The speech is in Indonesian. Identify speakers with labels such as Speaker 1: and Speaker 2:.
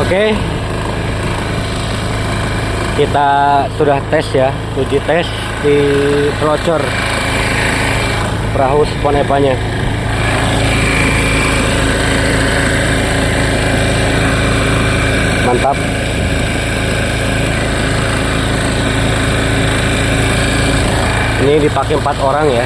Speaker 1: Oke, kita sudah tes ya, uji tes di pelocor perahu spon epanya. Mantap. Ini dipakai 4 orang ya.